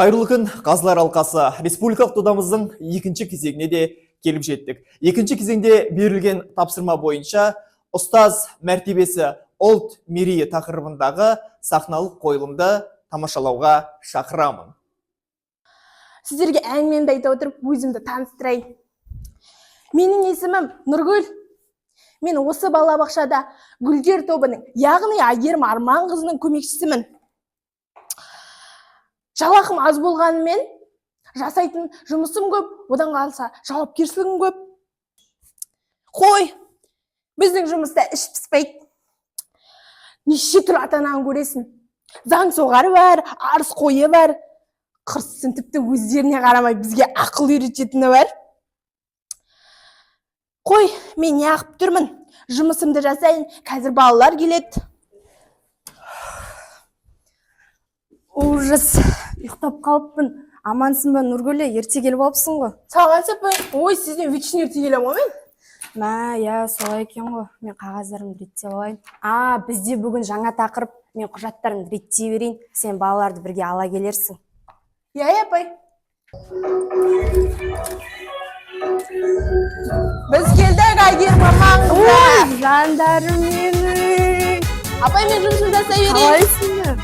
Қайырлы күн, Қазылар алқасы республикалық додамыздың екінші кезеңіне де келіп жеттік. Екінші кезеңде берілген тапсырма бойынша ұстаз мәртебесі ұлт мерейі тақырыбындағы сахналық қойылымды тамашалауға шақырамын. Сіздерге әңгімемді айта отырып, өзімді таныстырайын. Менің есімім Нұргүл. Мен осы балабақшада Гүлдер тобының, яғни Әйгерім Арманқызының көмекшісімін. Жалақым аз болғанымен, жасайтын жұмысым көп, одан қалса жауапкершілігім көп. Қой, біздің жұмыста іш піспейді. Неше түрлі ата-ананы көресің. Заң соғары бар, арыз қойы бар. Қырсын тіпті өздеріне қарамай бізге ақыл үйрететіні бар. Қой, мен неғып тұрмын. Жұмысымды жасайын, қазір балалар келеді. Ужас, ұйықтап қалыппын. Амансың ба, Нұргүл, ерте келіп алыпсың ғой. Сағансып, ой, сізден вечін ерте келем ғой мен. Мә, я, солай екен ғой. Мен қағаздарымды реттеп алайын. Бізде бүгін жаңа тақырып. Мен құжаттарымды реттей берейін. Сен балаларды бірге ала келерсің. Я, апай. Біз келдік, Әйгерім Арманқызы. Ой, жандарым менің. Апай, мен жұмысымды жасай берейін. Қалайсыңдар?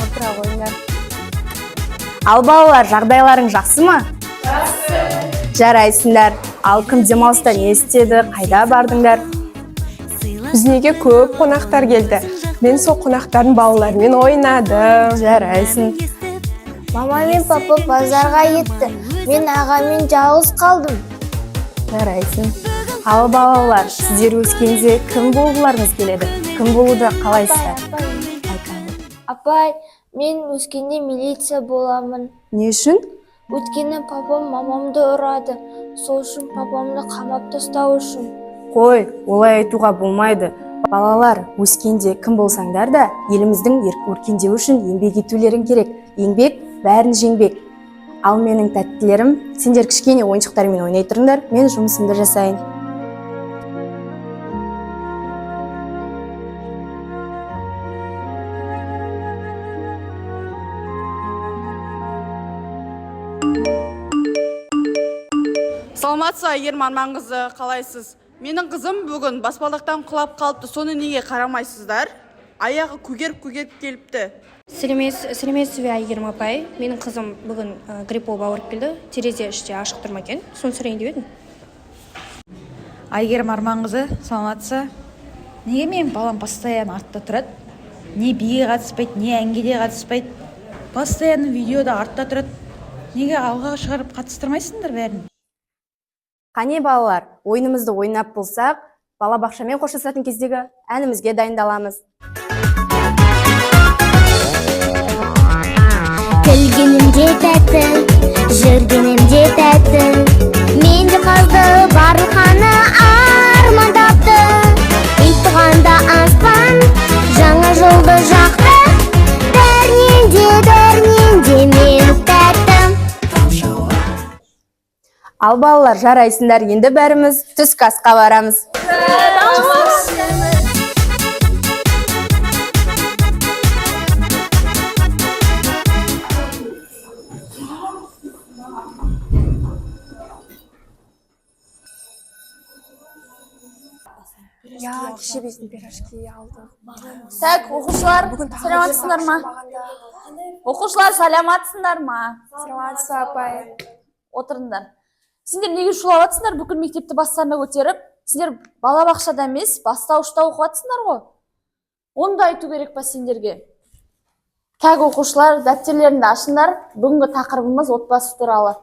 Отыра қойыңдар. Ал балалар, жағдайларың жақсы ма? Жақсы. Жарайсыңдар. Ал кім демалыста не істеді, қайда бардыңдар? Бізге көп қонақтар келді. Мен сол қонақтардың балаларымен ойнадым. Жарайсың. Мама мен папа базарға кетті. Мен ағамен жалғыз қалдым. Жарайсың. Ал балалар, сіздер өскенде кім болғыларыңыз келеді? Кім болуды қалайсыздар? Апай, мен өскенде милиция боламын. Не үшін? Өткені папам мамамды ұрады. Сол үшін папамды қамап тастау үшін. Қой, олай айтуға болмайды. Балалар, өскенде кім болсаңдар да, еліміздің өркендеуі үшін еңбек етулерің керек. Еңбек бәрін жеңбек. Ал менің тәттілерім, сендер кішкене ойыншықтармен ойнай тұрыңдар, мен жұмысымды жасайын. Саламатсыз, Әйгерім Арманқызы, қалайсыз? Менің қызым бүгін баспалдақтан құлап қалыпты, соны неге қарамайсыздар? Аяғы көгеріп келіпті. Сәлеметсіз бе, Әйгерім апай? Менің қызым бүгін грипп болып ауырып келді. Терезе іште ашық тұрма екен. Соны сұрайын деп едім. Әйгерім Арманқызы, саламатсыз? Неге мен балам постоянно артта тұрады? Не биге қатыспайды, не әңгеде қатыспайды. Постоянно видеода артта тұрады. Неге алға шығарып қатыстырмайсыңдар бәрін? Қане балалар, ойынымызды ойнап болсақ, балабақшамен қоштасатын кездегі әнімізге дайындаламыз. Күлгенімде тәттім, жүргенімде тәттім. Мен де қалды барлықаны армандапты. Ит туғанда аспан, жаңа жолды жақты. Бәрінен де мен тәттім. Ал балалар, жарайсыңдар, енді бәріміз түскі асқа барамыз. Я, кеше бездің пирожки алдық. Так, оқушылар, саламатсыңдар ма? Оқушылар, саламатсыңдар ма? Саламатсыз, апай. Отырыңдар. Сендер неге шулап жатсыңдар? Бүкіл мектепті бастарына көтеріп, сендер балабақшада емес, бастауышта оқып жатсыңдар ғой. Оны да айту керек па сендерге? Кәг оқушылар, дәптерлеріңді ашыңдар. Бүгінгі тақырыбымыз отбасы туралы.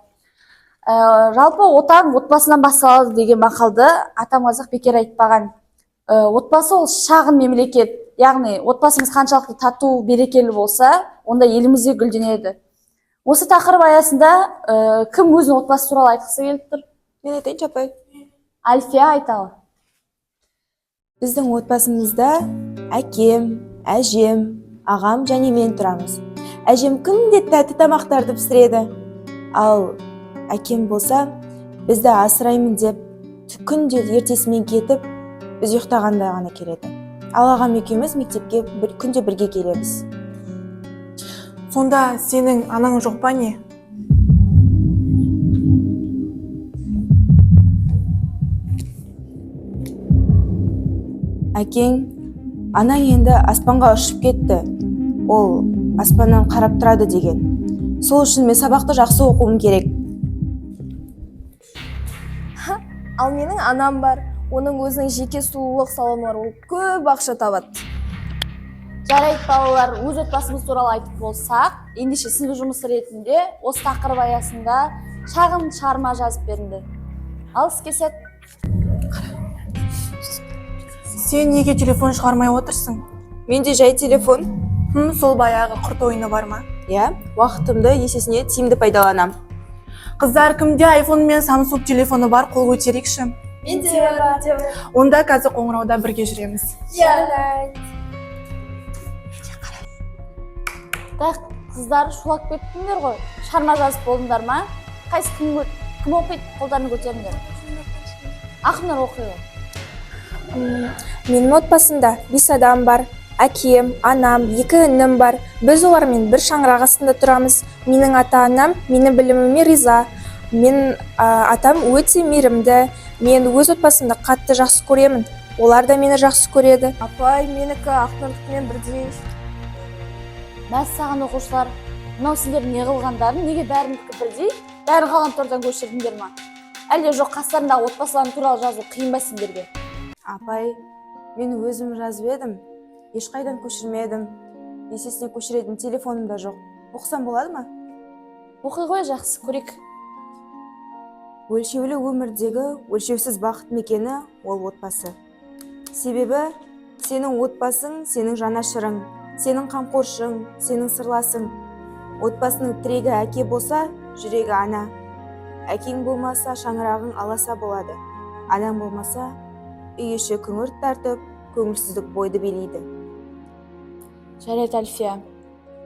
Жалпы отан отбасынан басталады деген мақалды атам қазақ бекер айтпаған. Отбасы ол шағын мемлекет. Яғни отбасымыз қаншалықты тату, берекелі болса, онда елімізде гүлденеді. Осы тақырып аясында кім өзінің отбасы туралы айтқысы келіп тұр? Мен айтайыншы, апай. Альфия айталы. Біздің отбасымызда әкем, әжем, ағам және мен тұрамыз. Әжем күнде тәтті тамақтарды пісіреді. Ал әкем болса, бізді асыраймын деп, күнде ертесімен кетіп, біз ұйықтағанда ғана келеді. Ал ағам екеуміз мектепке күнде бірге келеміз. Сонда сенің анаң жоқ па не? Әкең, анаң енді аспанға ұшып кетті. Ол аспаннан қарап тұрады деген. Сол үшін мен сабақты жақсы оқуым керек. Ал менің анам бар. Оның өзінің жеке сұлулық салоны бар. Ол көп ақша табады. Жарайды балалар, өз отбасымыз туралы айтып болсақ, ендеше сіздің жұмыс ретінде осы тақырып аясында шағын шығарма жазып беріңдер. Ал іске сәт. Сен неге телефон шығармай отырсың? Менде жай телефон. Сол баяғы құрт ойыны бар ма? Иә, уақытымды есесіне тиімді пайдаланам. Қыздар, кімде iPhone мен Samsung телефоны бар, қол көтерейікші. Менде бар. Онда қазір қоңырауда бірге жүреміз. Қыздар шулап кеттіңдер ғой. Шығарма жазып болдыңдар ма? Қайсы кім оқиды? Қолдарын көтеріңдер. Ақындар оқиды. Менің отбасымда 5 адам бар. Әкем, анам, 2 інім бар. Біз олармен бір шаңырақ астында тұрамыз. Менің ата-анам менің біліміме риза. Мен атам өте мейірімді. Мен өз отбасымды қатты жақсы көремін. Олар да мені жақсы көреді. Апай, менікі Ақнұрдықпен бірдей. Мәссаған оқушылар, мынау сендер не қылғандарын, неге бәрінікі бірдей? Бәрін ғаламтордан көшірдіңдер ма? Әлде жоқ қастарындағы отбасыларың туралы жазу қиын ба сендерге? Апай, мен өзім жазып едім. Ешқайдан көшірмедім. Есесіне көшіретін телефоным да жоқ. Оқысам болады ма? Оқи ғой, жақсы, көрейік. Өлшеулі өмірдегі өлшеусіз бақыт мекені ол отбасы. Себебі сенің отбасың сенің жанашырың, сенің қамқоршың, сенің сырласың. Отбасының тірегі әке болса, жүрегі ана. Әкең болмаса, шаңырағың аласа болады. Анаң болмаса, үй іші күңірт тартып, көңілсіздік бойды билейді. Жарайды, Альфия.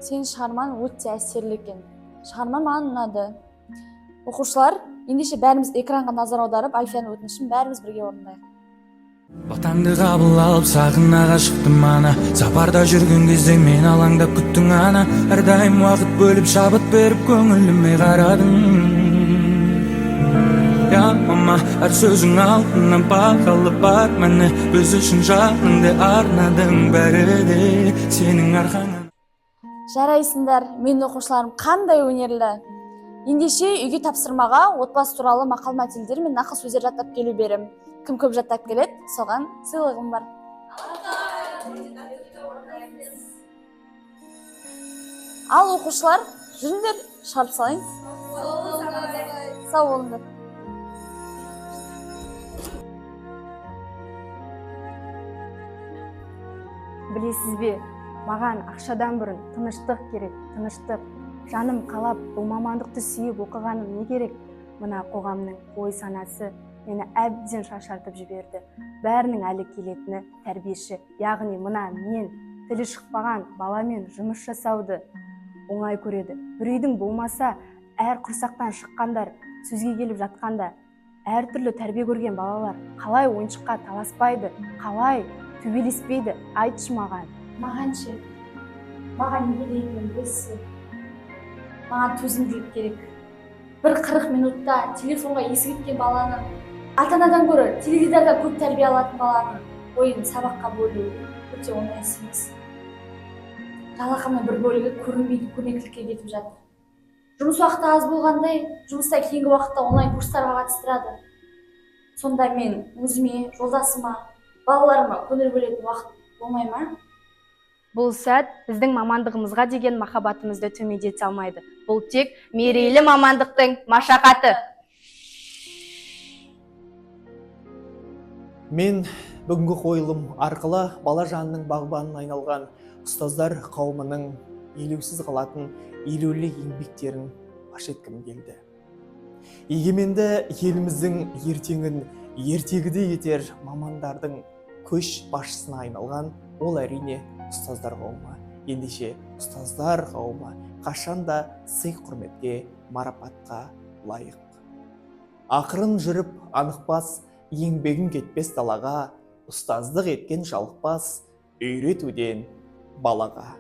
Сен шығарман өте әсерлі екен. Шығарма маған ұнады. Оқушылар, ендеше бәріміз экранға назар аударып, Альфияның өтінішін бәріміз бірге орындайық. Батаңды қабыл алып сағынаға шықтым ана. Сапарда жүрген кезде мен алаңдап күттің ана. Әрдайым уақыт бөліп шабыт беріп көңіліме қарадың. Я мама, әр сөзің алтыннан бағалы бар. Мәні біз үшін жаныңды арнадың, бәрі де сенің арқаңнан. Жарайсыңдар, мен оқушыларым қандай өнерлі. Ендеше үйге тапсырмаға отбасы туралы мақал-мәтелдер мен нақыл сөздер жаттап келу берем. Кім көп жаттап келеді, соған сыйлығым бар. Ал оқушылар, жүріңдер, шығарып салайын. Сау болыңдар. Білесіз бе, маған ақшадан бұрын тыныштық керек, тыныштық. Жаным қалап, бұл мамандықты сүйіп оқығаным не керек? Мына қоғамның ой санасы мені әбден шашартып жіберді. Бәрінің әлі келетіні тәрбиеші, яғни мына мен тілі шықпаған баламен жұмыс жасауды оңай көреді. Бір үйдің болмаса, әр құрсақтан шыққандар, сөзге келіп жатқанда, әртүрлі тәрбие көрген балалар қалай ойыншыққа таласпайды, қалай төбелеспейді, айтшы маған. Маған ше, маған не керектігін білесіз. Маған төзімділік керек. Бір 40 минутта телефонға есі кеткен баланың, ата-анадан гөрі теледидардан көп тәрбие алатын баланың ойын сабаққа бөлу өте оңай емес. Жалақының бір бөлігі көрінбейді, көрнектілікке кетіп жатыр. Жұмыс уақыты аз болғандай, жұмыста кейінгі уақытта онлайн курстарға қатыстырады. Сонда мен өзіме, жолдасыма, балаларыма көңіл бөлетін уақыт болмай ма? Бұл сәт біздің мамандығымызға деген махаббатымызды төмендете алмайды. Бұл тек мерейлі мамандықтың машақаты. Мен бүгінгі қойылым арқылы бала жанының бағбанына айналған ұстаздар қауымының елеусіз қалатын елеулі еңбектерін паш еткім келді. Егеменді еліміздің ертеңін ертегіде етер мамандардың көш басшысына айналған ол әрине ұстаздар қауымы. Ендеше ұстаздар қауымы қашанда сый құрметке, марапатқа лайық. Ақырын жүріп анықпас, еңбегін кетпес далаға, ұстаздық еткен жалықпас, үйретуден балаға.